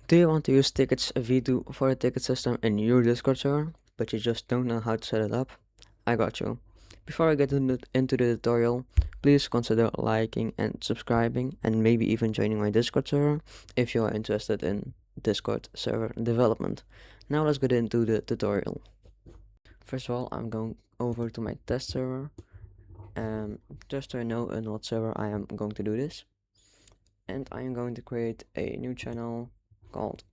Do you want to use tickets V2 for a ticket system in your Discord server, but you just don't know how to set it up? I got you. Before I get into the tutorial, please consider liking and subscribing and maybe even joining my Discord server if you are interested in Discord server development. Now let's get into the tutorial. First of all, I'm going over to my test server. Just so I know on what server I am going to do this. And I am going to create a new channel called,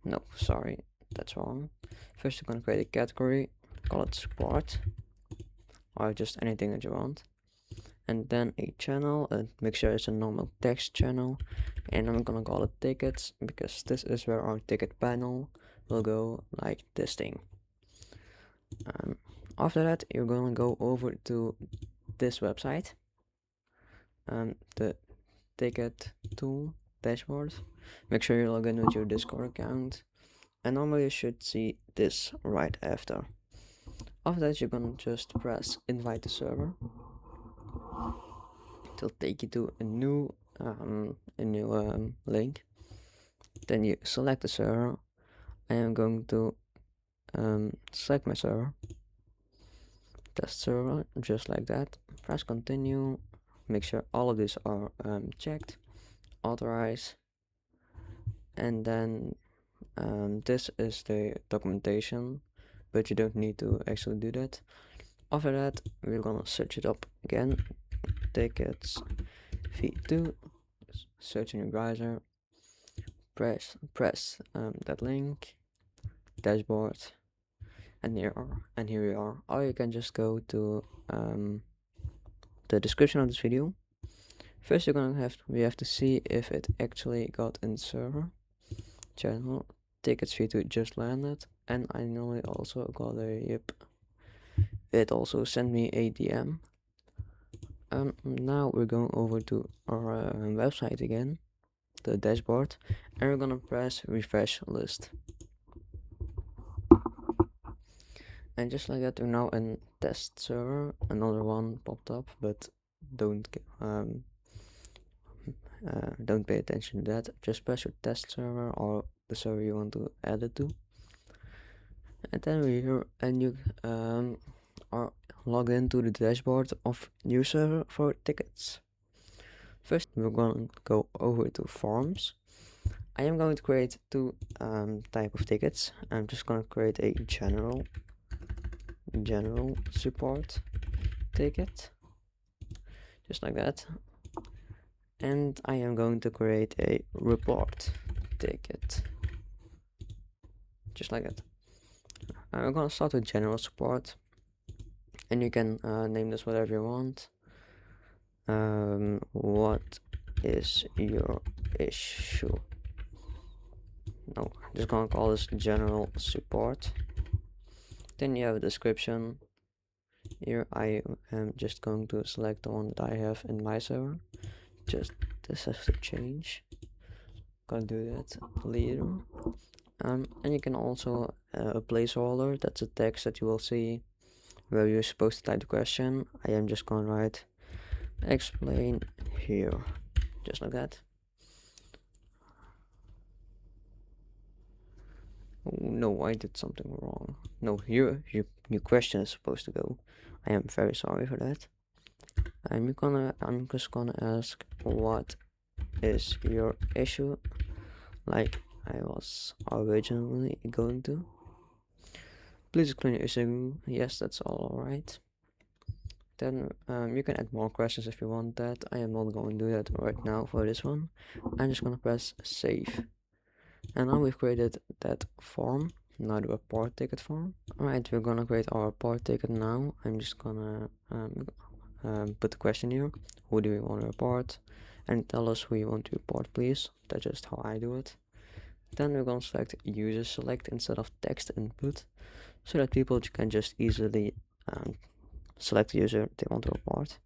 no, sorry, that's wrong. First you're going to create a category, call it support, or just anything that you want. And then a channel, make sure it's a normal text channel, and I'm gonna call it tickets because this is where our ticket panel will go, like this thing. After that you're gonna go over to this website, the ticket tool dashboard. Make sure you log in with your Discord account, and normally you should see this right after. After that you're gonna just press invite to server. It'll take you to a new link. Then you select the server. I am going to select my server, test server, just like that. Press continue. Make sure all of these are checked. Authorize, and then this is the documentation, but you don't need to actually do that. After that we're gonna search it up again, tickets v2, search in your browser, press that link, dashboard, and here we are. Or you can just go to the description of this video. First we have to see if it actually got in the server channel. Tickets v2 just landed, and I normally also got a yep. It also sent me a DM. Now we're going over to our website again, the dashboard, and we're gonna press refresh list. And just like that, we're now in test server. Another one popped up, but don't pay attention to that. Just press your test server or the server you want to add it to, and then we're here, and you are logged into the dashboard of new server for tickets. First we're going to go over to forms. I am going to create two type of tickets. I'm just going to create a general support ticket, just like that, and I am going to create a report ticket, just like that. I'm gonna start with general support, and you can name this whatever you want. What is your issue? No, I'm just gonna call this general support. Then you have a description. Here I am just going to select the one that I have in my server. Just this has to change. Gotta do that later. And you can also a placeholder, that's a text that you will see where you're supposed to type the question. I am just gonna write explain here, just like that. Oh, no, I did something wrong. No, here your question is supposed to go. I am very sorry for that. I'm just gonna ask what is your issue, like I was originally going to. Please explain your issue. Yes, that's all alright. Then you can add more questions if you want that. I am not going to do that right now for this one. I'm just gonna press save. And now we've created that form, now the report ticket form. Alright, we're gonna create our report ticket now. I'm just gonna put the question here. Who do we want to report? And tell us who you want to report, please. That's just how I do it. Then we're gonna select user select instead of text input, so that people can just easily select the user they want to report.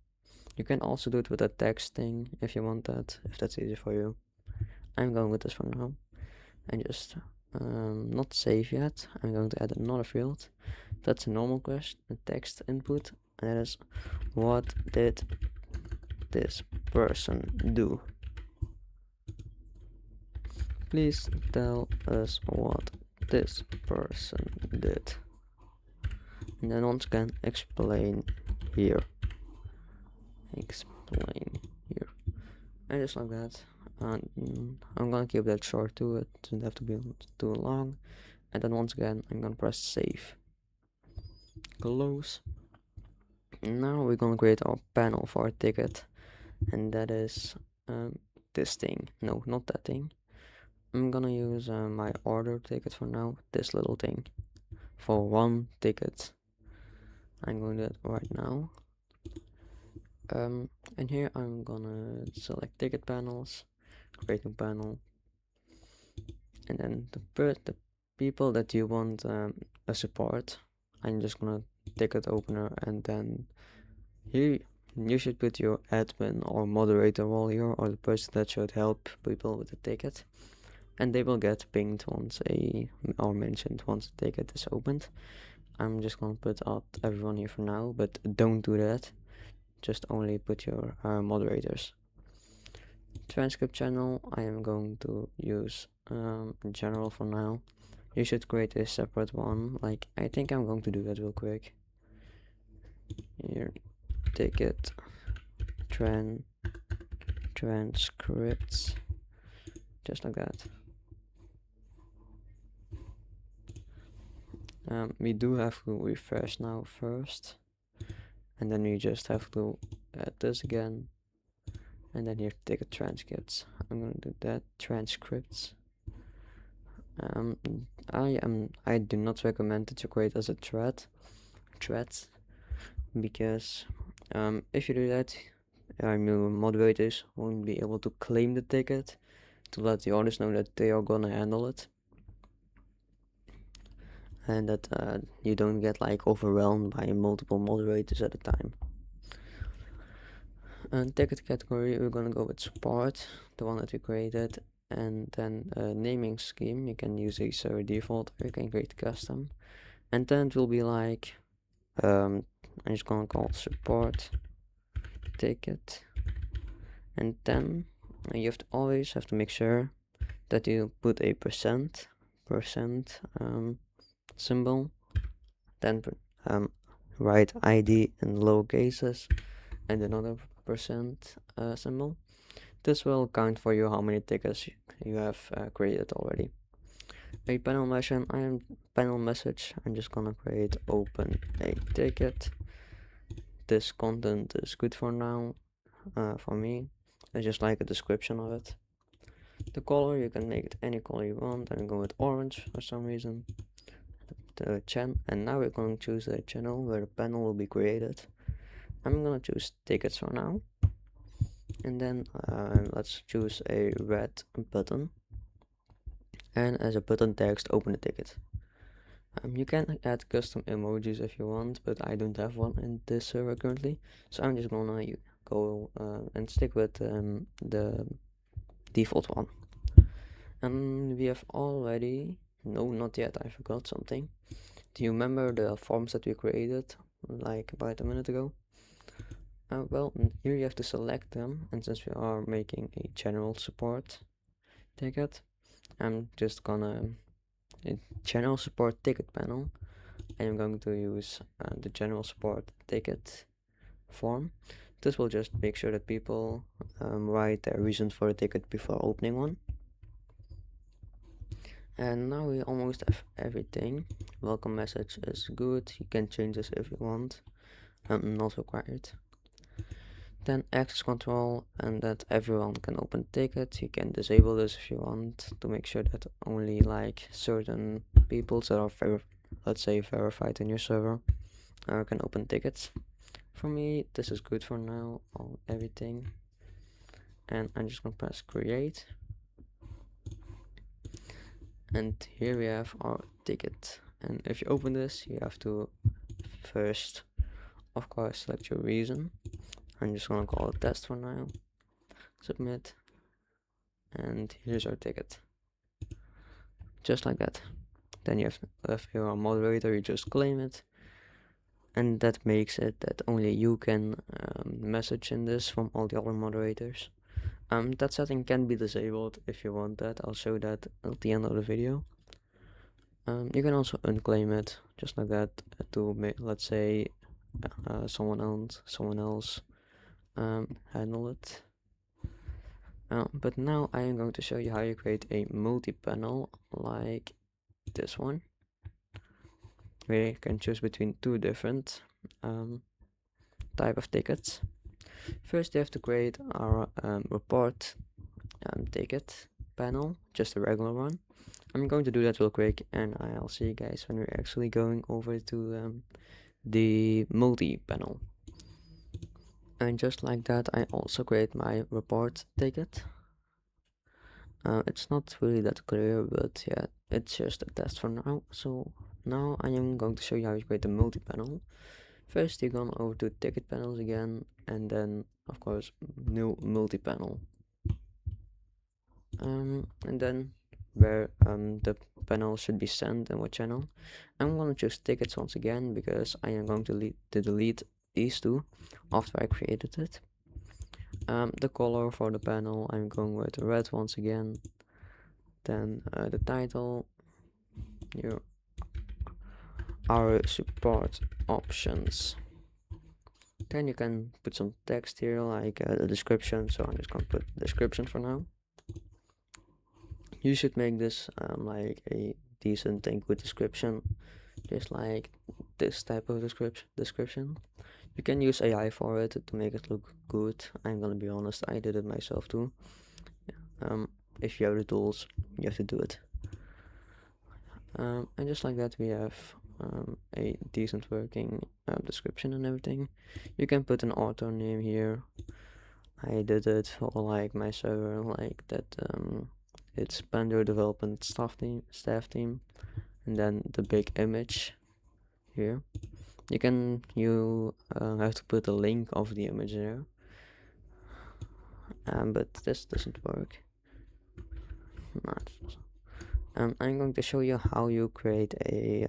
You can also do it with a text thing if you want that, if that's easy for you. I'm going with this for now. And just not save yet. I'm going to add another field. That's a normal question, a text input, and that is what did this person do? please tell us what this person did. And then once again, explain here. Explain here. And just like that. And I'm gonna keep that short too, it doesn't have to be too long. And then once again, I'm gonna press save. Close. Now we're gonna create our panel for our ticket. And that is this thing. No, not that thing. I'm gonna use my order ticket for now. This little thing. For one ticket. I'm going to do it right now. And here I'm gonna select ticket panels, create a panel, and then the people that you want a support, I'm just gonna ticket opener, and then here you should put your admin or moderator role here, or the person that should help people with the ticket, and they will get pinged once or mentioned once the ticket is opened. I'm just gonna put out everyone here for now, but don't do that. Just only put your moderators. Transcript channel, I am going to use general for now. You should create a separate one. Like, I think I'm going to do that real quick. Here, ticket transcripts, just like that. We do have to refresh now first, and then we just have to add this again, and then here ticket transcripts. I'm gonna do that transcripts. I do not recommend that you create as a threads, because if you do that, your moderators won't be able to claim the ticket to let the others know that they are gonna handle it, and that you don't get like overwhelmed by multiple moderators at a time. And ticket category, we're gonna go with support, the one that we created, and then naming scheme, you can use a server default or you can create custom, and then it will be like I'm just gonna call support ticket, and then you always have to make sure that you put a percent symbol, then write ID in low cases and another percent symbol. This will count for you how many tickets you have created already. A panel message, I'm just gonna create open a ticket. This content is good for now, for me. It's just like a description of it. The color, you can make it any color you want. I'm going with orange for some reason. The and now we're going to choose a channel where the panel will be created. I'm gonna choose tickets for now, and then let's choose a red button, and as a button text, open the ticket. You can add custom emojis if you want, but I don't have one in this server currently, so I'm just gonna go and stick with the default one. And we have already, no, not yet, I forgot something. Do you remember the forms that we created like about a minute ago? Well, here you have to select them, and since we are making a general support ticket, I'm just gonna general support ticket panel, and I'm going to use the general support ticket form. This will just make sure that people write their reasons for a ticket before opening one. And now we almost have everything. Welcome message is good, you can change this if you want, not required. Then access control, and that everyone can open tickets. You can disable this if you want to make sure that only like certain people that are let's say verified in your server can open tickets. For me, this is good for now, everything. And I'm just gonna press create. And here we have our ticket. And if you open this, you have to first, of course, select your reason. I'm just gonna call it test for now. Submit. And here's our ticket. Just like that. Then you have, if you're a moderator, you just claim it. And that makes it that only you can message in this from all the other moderators. That setting can be disabled if you want that. I'll show that at the end of the video. You can also unclaim it just like that to make, let's say, someone else handle it. But now I am going to show you how you create a multi-panel like this one, where you can choose between two different type of tickets. First, you have to create our report ticket panel, just a regular one. I'm going to do that real quick, and I'll see you guys when we're actually going over to the multi-panel. And just like that, I also create my report ticket. It's not really that clear, but yeah, it's just a test for now. So now I am going to show you how you create a multi-panel. First, you go over to ticket panels again, and then of course new multi-panel. And then where the panel should be sent and what channel, I'm going to choose tickets once again because I am going to delete these two after I created it. The color for the panel, I'm going with red once again. Then the title, here are support options. Then you can put some text here like the description, so I'm just going to put description for now. You should make this like a decent and good description, just like this type of description. You can use AI for it to make it look good. I'm gonna be honest, I did it myself too. If you have the tools, you have to do it. And just like that, we have a decent working description and everything. You can put an author name here. I did it for like my server, like that. It's Pandro development staff team, and then the big image here. You have to put a link of the image there, but this doesn't work. I'm going to show you how you create a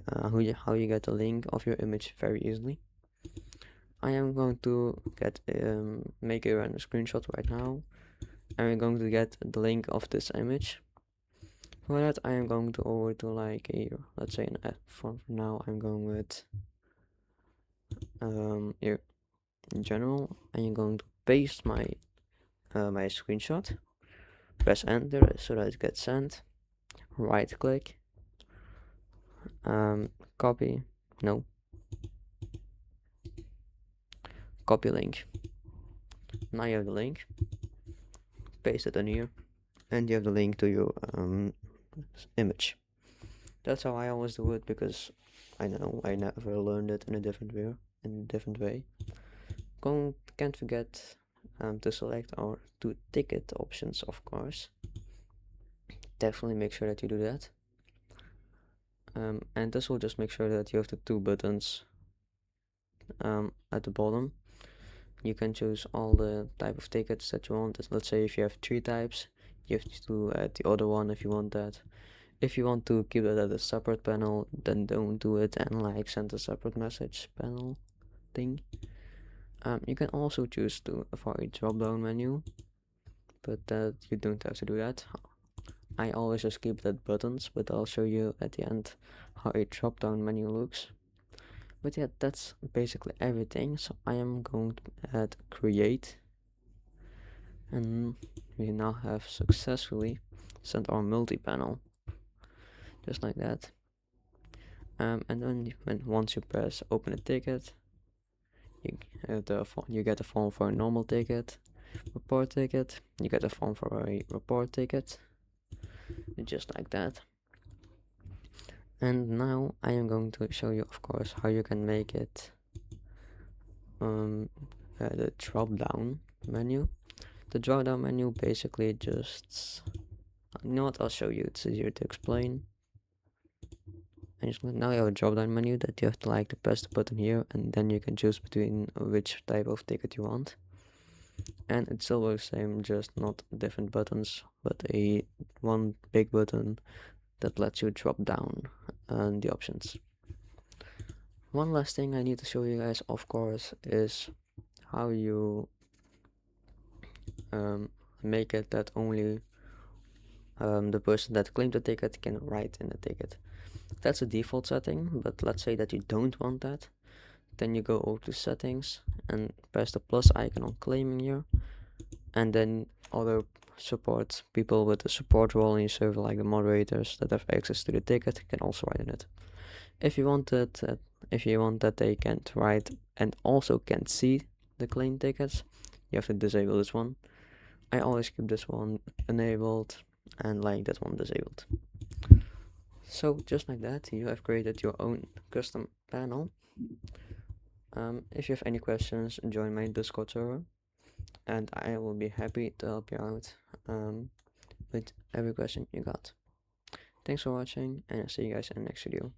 how you get a link of your image very easily. I am going to make a random screenshot right now, and we're going to get the link of this image. For that, I am going to over to like let's say an F form. For now, I'm going with here in general, and I'm going to paste my my screenshot. Press enter so that it gets sent. Right click. Copy. No. Copy link. Now you have the link. Paste it in here, and you have the link to your image. That's how I always do it because I know I never learned it in a different way. Can't forget to select our two ticket options, of course. Definitely make sure that you do that. And this will just make sure that you have the two buttons at the bottom. You can choose all the type of tickets that you want. Let's say if you have 3 types, you have to add the other one if you want that. If you want to keep it at a separate panel, then don't do it and like send a separate message panel thing. You can also choose to for a drop down menu, but that you don't have to do that. I always just keep that buttons, but I'll show you at the end how a drop down menu looks. But yeah, that's basically everything. So I am going to add create, and we now have successfully sent our multi-panel, just like that. And then once you press open a ticket, you get a form for a normal ticket, report ticket. You get a form for a report ticket, just like that. And now I am going to show you, of course, how you can make it the drop down menu. The drop down menu basically just, you know what, I'll show you, it's easier to explain. And now you have a drop down menu that you have to like to press the button here, and then you can choose between which type of ticket you want. And it still works the same, just not different buttons, but one big button that lets you drop down the options. One last thing I need to show you guys, of course, is how you make it that only the person that claimed the ticket can write in the ticket. That's a default setting, but let's say that you don't want that. Then you go over to settings and press the plus icon on claiming here, and then other support people with a support role in your server, like the moderators that have access to the ticket, can also write in it. If you want that they can't write and also can't see the claim tickets, you have to disable this one. I always keep this one enabled and like that one disabled. So just like that, you have created your own custom panel. If you have any questions, join my Discord server, and I will be happy to help you out with every question you got. Thanks for watching, and I'll see you guys in the next video.